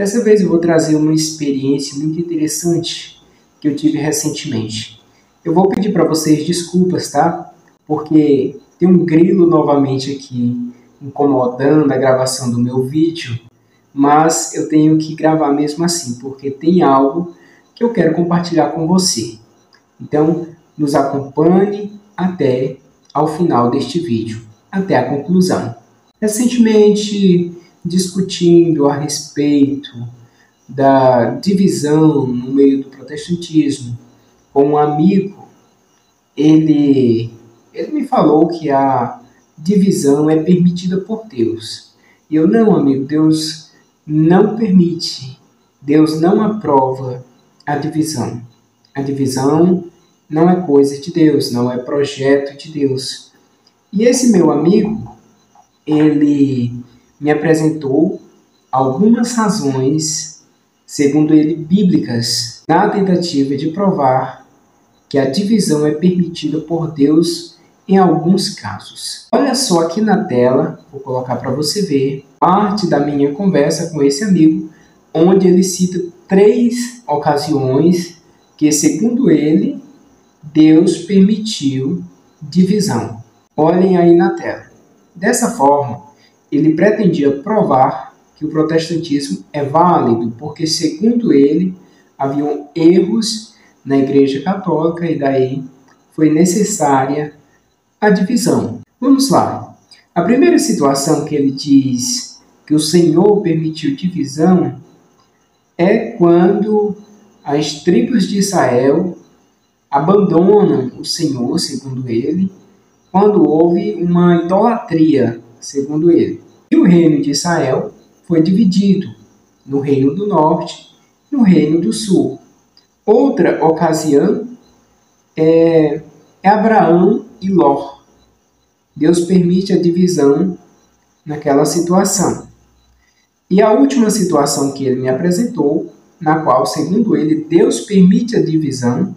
Dessa vez eu vou trazer uma experiência muito interessante que eu tive recentemente. Eu vou pedir para vocês desculpas, tá? Porque tem um grilo novamente aqui incomodando a gravação do meu vídeo, mas eu tenho que gravar mesmo assim, porque tem algo que eu quero compartilhar com você. Então, nos acompanhe até ao final deste vídeo, até a conclusão. Recentemente, discutindo a respeito da divisão no meio do protestantismo com um amigo, ele me falou que a divisão é permitida por Deus. E eu, não, amigo, Deus não permite, Deus não aprova a divisão. A divisão não é coisa de Deus, não é projeto de Deus. E esse meu amigo, ele me apresentou algumas razões, segundo ele, bíblicas, na tentativa de provar que a divisão é permitida por Deus em alguns casos. Olha só aqui na tela, vou colocar para você ver, parte da minha conversa com esse amigo, onde ele cita 3 ocasiões que, segundo ele, Deus permitiu divisão. Olhem aí na tela. Dessa forma, ele pretendia provar que o protestantismo é válido, porque, segundo ele, haviam erros na Igreja Católica e daí foi necessária a divisão. Vamos lá. A primeira situação que ele diz que o Senhor permitiu divisão é quando as tribos de Israel abandonam o Senhor, segundo ele, quando houve uma idolatria, segundo ele. E o reino de Israel foi dividido no reino do norte e no reino do sul. Outra ocasião é Abraão e Ló. Deus permite a divisão naquela situação. E a última situação que ele me apresentou, na qual, segundo ele, Deus permite a divisão,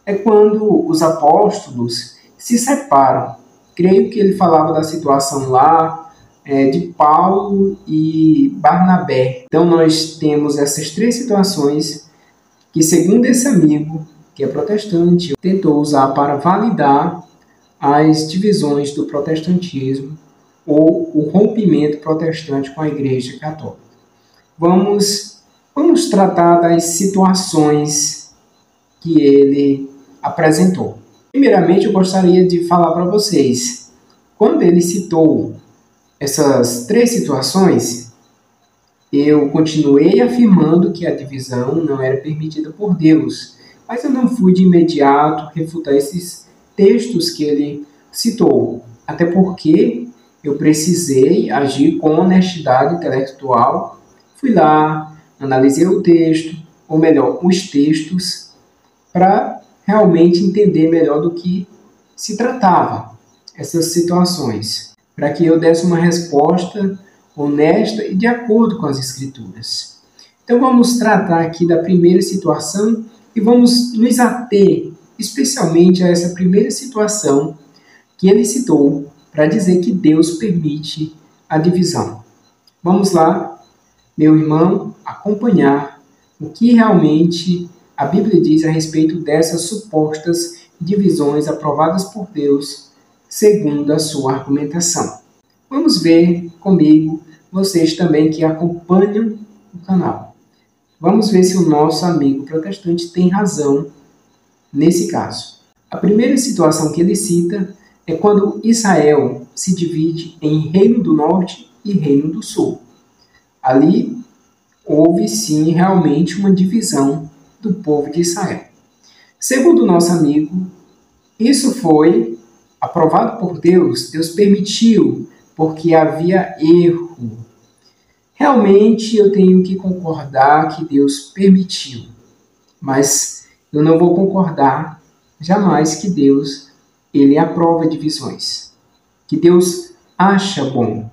é quando os apóstolos se separam. Creio que ele falava da situação lá de Paulo e Barnabé. Então nós temos essas 3 situações que, segundo esse amigo, que é protestante, tentou usar para validar as divisões do protestantismo ou o rompimento protestante com a Igreja Católica. Vamos tratar das situações que ele apresentou. Primeiramente, eu gostaria de falar para vocês, quando ele citou essas 3 situações, eu continuei afirmando que a divisão não era permitida por Deus, mas eu não fui de imediato refutar esses textos que ele citou, até porque eu precisei agir com honestidade intelectual. Fui lá, analisei o texto, ou melhor, os textos, para realmente entender melhor do que se tratava essas situações, para que eu desse uma resposta honesta e de acordo com as Escrituras. Então vamos tratar aqui da primeira situação e vamos nos ater especialmente a essa primeira situação que ele citou para dizer que Deus permite a divisão. Vamos lá, meu irmão, acompanhar o que realmente a Bíblia diz a respeito dessas supostas divisões aprovadas por Deus, segundo a sua argumentação. Vamos ver comigo, vocês também que acompanham o canal. Vamos ver se o nosso amigo protestante tem razão nesse caso. A primeira situação que ele cita é quando Israel se divide em Reino do Norte e Reino do Sul. Ali houve sim realmente uma divisão do povo de Israel. Segundo o nosso amigo, isso foi aprovado por Deus, Deus permitiu, porque havia erro. Realmente eu tenho que concordar que Deus permitiu, mas eu não vou concordar jamais que Deus ele aprova divisões, que Deus acha bom,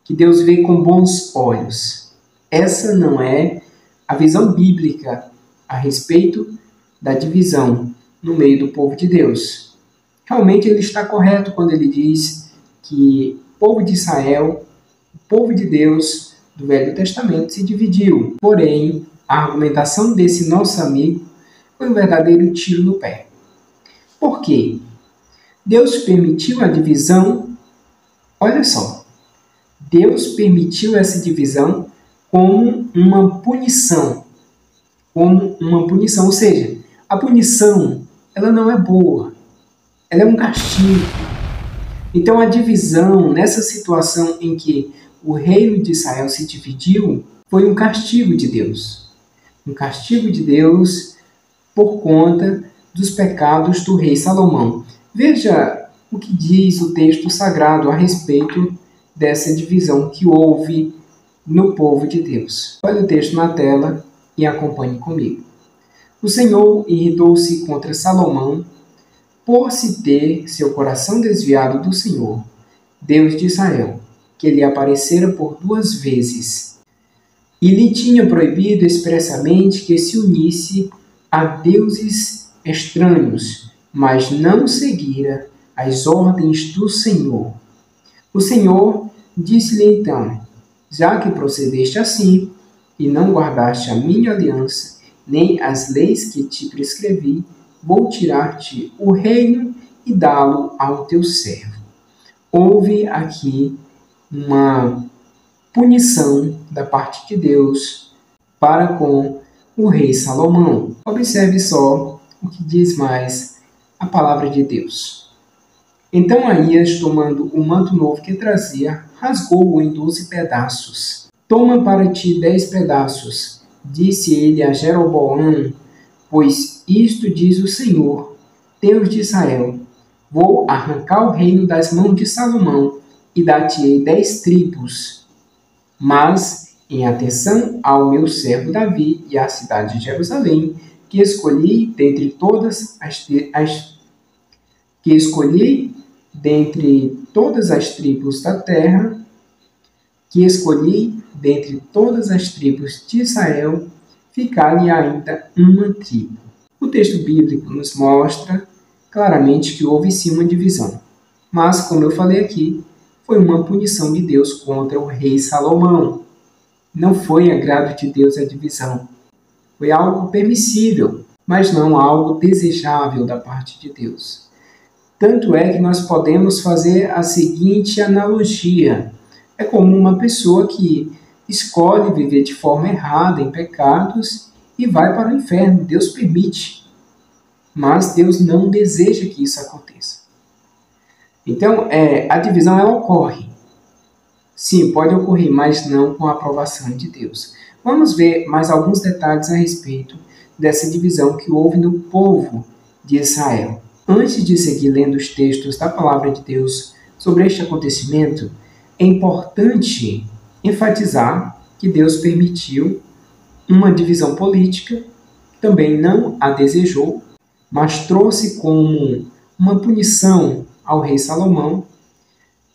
que Deus vê com bons olhos. Essa não é a visão bíblica a respeito da divisão no meio do povo de Deus. Realmente ele está correto quando ele diz que o povo de Israel, o povo de Deus, do Velho Testamento se dividiu. Porém, a argumentação desse nosso amigo foi um verdadeiro tiro no pé. Por quê? Deus permitiu a divisão, olha só, Deus permitiu essa divisão como uma punição. Ou seja, a punição, ela não é boa, ela é um castigo. Então a divisão, nessa situação em que o reino de Israel se dividiu, foi um castigo de Deus. Um castigo de Deus por conta dos pecados do rei Salomão. Veja o que diz o texto sagrado a respeito dessa divisão que houve no povo de Deus. Olha o texto na tela e acompanhe comigo. O Senhor irritou-se contra Salomão por se ter seu coração desviado do Senhor, Deus de Israel, que lhe aparecera por 2 vezes, e lhe tinha proibido expressamente que se unisse a deuses estranhos, mas não seguira as ordens do Senhor. O Senhor disse-lhe então: já que procedeste assim, e não guardaste a minha aliança, nem as leis que te prescrevi, vou tirar-te o reino e dá-lo ao teu servo. Houve aqui uma punição da parte de Deus para com o rei Salomão. Observe só o que diz mais a palavra de Deus. Então Aías, tomando o manto novo que trazia, rasgou-o em 12 pedaços. Toma para ti 10 pedaços, disse ele a Jeroboão, pois isto diz o Senhor, Deus de Israel: vou arrancar o reino das mãos de Salomão e dar-te-ei 10 tribos. Mas, em atenção ao meu servo Davi e à cidade de Jerusalém, que escolhi dentre todas as tribos da terra, de Israel, ficar-lhe ainda uma tribo. O texto bíblico nos mostra claramente que houve sim uma divisão. Mas, como eu falei aqui, foi uma punição de Deus contra o rei Salomão. Não foi agrado de Deus a divisão. Foi algo permissível, mas não algo desejável da parte de Deus. Tanto é que nós podemos fazer a seguinte analogia. É como uma pessoa que escolhe viver de forma errada, em pecados, e vai para o inferno. Deus permite, mas Deus não deseja que isso aconteça. Então, a divisão ela ocorre. Sim, pode ocorrer, mas não com a aprovação de Deus. Vamos ver mais alguns detalhes a respeito dessa divisão que houve no povo de Israel. Antes de seguir lendo os textos da palavra de Deus sobre este acontecimento, é importante enfatizar que Deus permitiu uma divisão política, também não a desejou, mas trouxe como uma punição ao rei Salomão.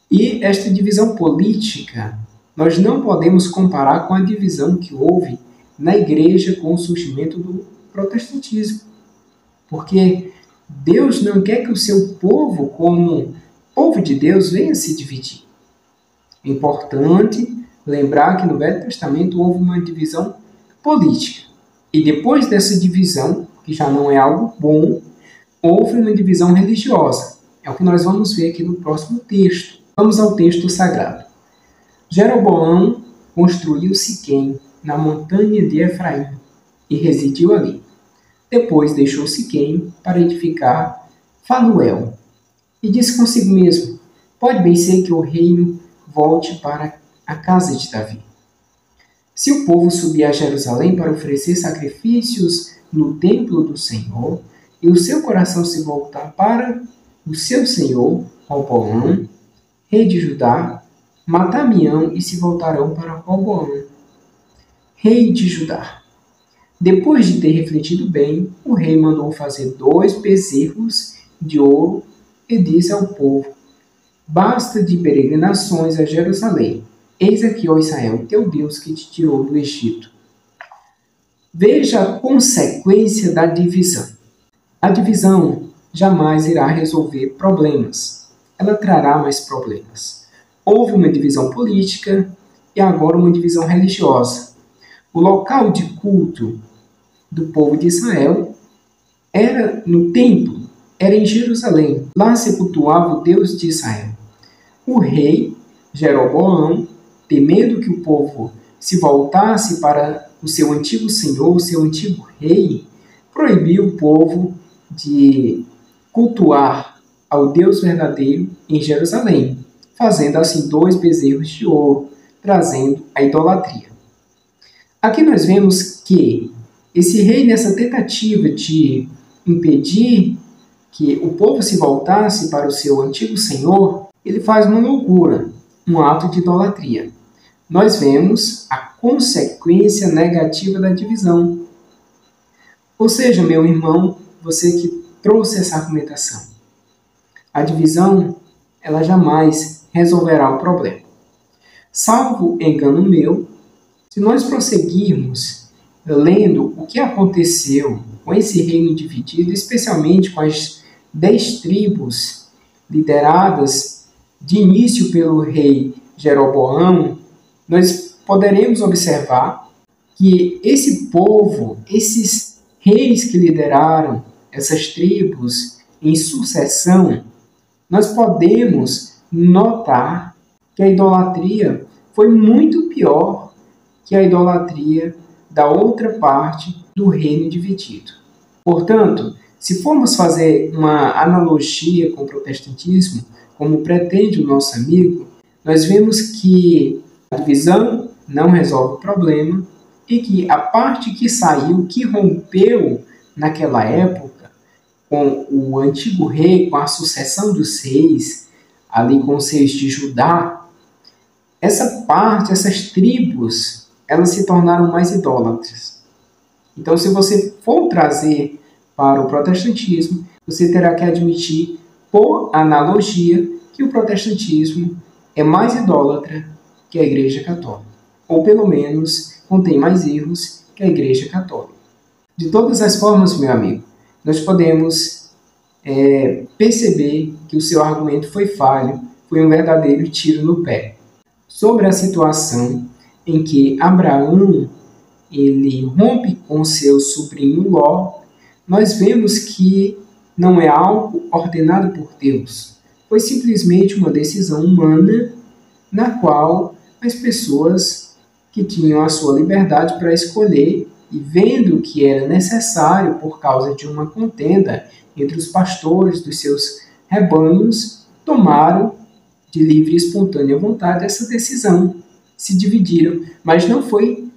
E esta divisão política, nós não podemos comparar com a divisão que houve na igreja com o surgimento do protestantismo. Porque Deus não quer que o seu povo, como povo de Deus, venha se dividir. É importante lembrar que no Velho Testamento houve uma divisão política. E depois dessa divisão, que já não é algo bom, houve uma divisão religiosa. É o que nós vamos ver aqui no próximo texto. Vamos ao texto sagrado. Jeroboão construiu Siquém, na montanha de Efraim, e residiu ali. Depois deixou Siquém para edificar Fanuel. E disse consigo mesmo: pode bem ser que o reino volte para a casa de Davi. Se o povo subir a Jerusalém para oferecer sacrifícios no templo do Senhor, e o seu coração se voltar para o seu senhor, Roboão, rei de Judá, matar-me-ão e se voltarão para Roboão, rei de Judá. Depois de ter refletido bem, o rei mandou fazer 2 bezerros de ouro e disse ao povo: basta de peregrinações a Jerusalém. Eis aqui, ó Israel, teu Deus que te tirou do Egito. Veja a consequência da divisão. A divisão jamais irá resolver problemas. Ela trará mais problemas. Houve uma divisão política e agora uma divisão religiosa. O local de culto do povo de Israel era no templo, era em Jerusalém. Lá se cultuava o Deus de Israel. O rei Jeroboão, temendo que o povo se voltasse para o seu antigo senhor, o seu antigo rei, proibiu o povo de cultuar ao Deus verdadeiro em Jerusalém, fazendo assim 2 bezerros de ouro, trazendo a idolatria. Aqui nós vemos que esse rei, nessa tentativa de impedir que o povo se voltasse para o seu antigo senhor, ele faz uma loucura, um ato de idolatria. Nós vemos a consequência negativa da divisão. Ou seja, meu irmão, você que trouxe essa argumentação, a divisão, ela jamais resolverá o problema. Salvo engano meu, se nós prosseguirmos lendo o que aconteceu com esse reino dividido, especialmente com as 10 tribos lideradas de início pelo rei Jeroboão, nós poderemos observar que esse povo, esses reis que lideraram essas tribos em sucessão, nós podemos notar que a idolatria foi muito pior que a idolatria da outra parte do reino dividido. Portanto, se formos fazer uma analogia com o protestantismo, como pretende o nosso amigo, nós vemos que a divisão não resolve o problema e que a parte que saiu, que rompeu naquela época com o antigo rei, com a sucessão dos reis, ali com os reis de Judá, essa parte, essas tribos, elas se tornaram mais idólatras. Então, se você for trazer para o protestantismo, você terá que admitir, por analogia, que o protestantismo é mais idólatra que a Igreja Católica. Ou, pelo menos, contém mais erros que a Igreja Católica. De todas as formas, meu amigo, nós podemos perceber que o seu argumento foi falho, foi um verdadeiro tiro no pé. Sobre a situação em que Abraão ele rompe com seu sobrinho Ló, nós vemos que não é algo ordenado por Deus. Foi simplesmente uma decisão humana na qual as pessoas que tinham a sua liberdade para escolher e vendo que era necessário por causa de uma contenda entre os pastores dos seus rebanhos, tomaram de livre e espontânea vontade essa decisão, se dividiram, mas não foi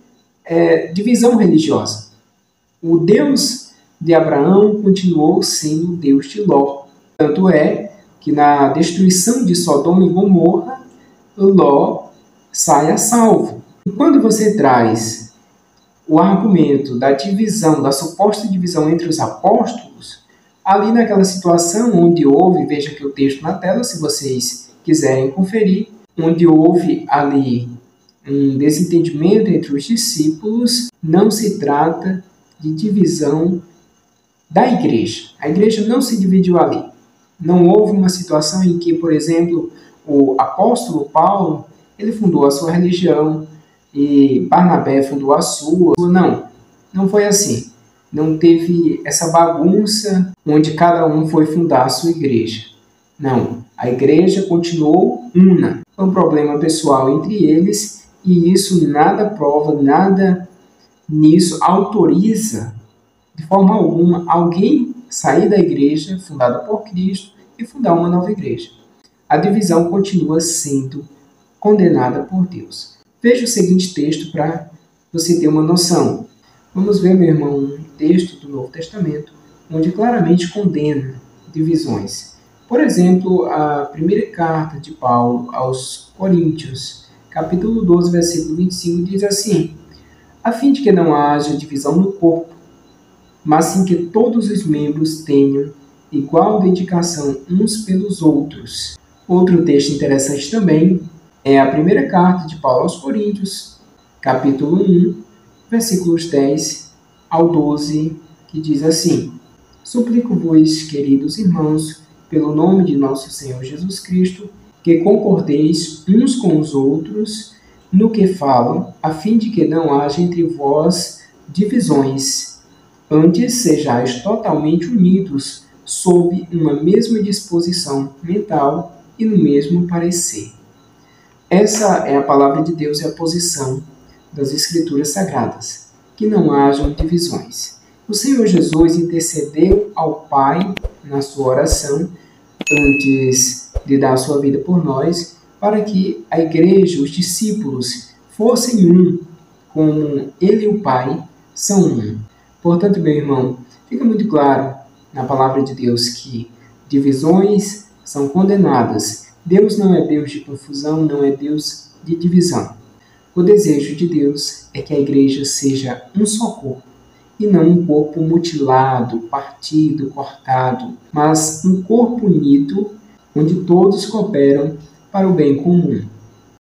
divisão religiosa. O Deus de Abraão continuou sendo o Deus de Ló. Tanto é que na destruição de Sodoma e Gomorra, Ló sai a salvo. E quando você traz o argumento da divisão, da suposta divisão entre os apóstolos, ali naquela situação onde houve, veja aqui o texto na tela, se vocês quiserem conferir, onde houve ali um desentendimento entre os discípulos, não se trata de divisão da igreja. A igreja não se dividiu ali. Não houve uma situação em que, por exemplo, o apóstolo Paulo, ele fundou a sua religião e Barnabé fundou a sua. Não foi assim. Não teve essa bagunça onde cada um foi fundar a sua igreja. Não, a igreja continuou una. Foi um problema pessoal entre eles e isso nada prova, nada nisso autoriza de forma alguma alguém sair da igreja fundada por Cristo e fundar uma nova igreja. A divisão continua sendo condenada por Deus. Veja o seguinte texto para você ter uma noção. Vamos ver, meu irmão, um texto do Novo Testamento onde claramente condena divisões. Por exemplo, a primeira carta de Paulo aos Coríntios, capítulo 12, versículo 25, diz assim: a fim de que não haja divisão no corpo, mas sim que todos os membros tenham igual dedicação uns pelos outros. Outro texto interessante também é a primeira carta de Paulo aos Coríntios, capítulo 1, versículos 10 ao 12, que diz assim: suplico-vos, queridos irmãos, pelo nome de nosso Senhor Jesus Cristo, que concordeis uns com os outros no que falam, a fim de que não haja entre vós divisões. Antes sejais totalmente unidos sob uma mesma disposição mental e no mesmo parecer. Essa é a palavra de Deus e a posição das Escrituras Sagradas, que não hajam divisões. O Senhor Jesus intercedeu ao Pai na sua oração, antes de dar a sua vida por nós, para que a igreja, os discípulos, fossem um, como Ele e o Pai são um. Portanto, meu irmão, fica muito claro na palavra de Deus que divisões são condenadas. Deus não é Deus de confusão, não é Deus de divisão. O desejo de Deus é que a igreja seja um só corpo, e não um corpo mutilado, partido, cortado, mas um corpo unido, onde todos cooperam para o bem comum.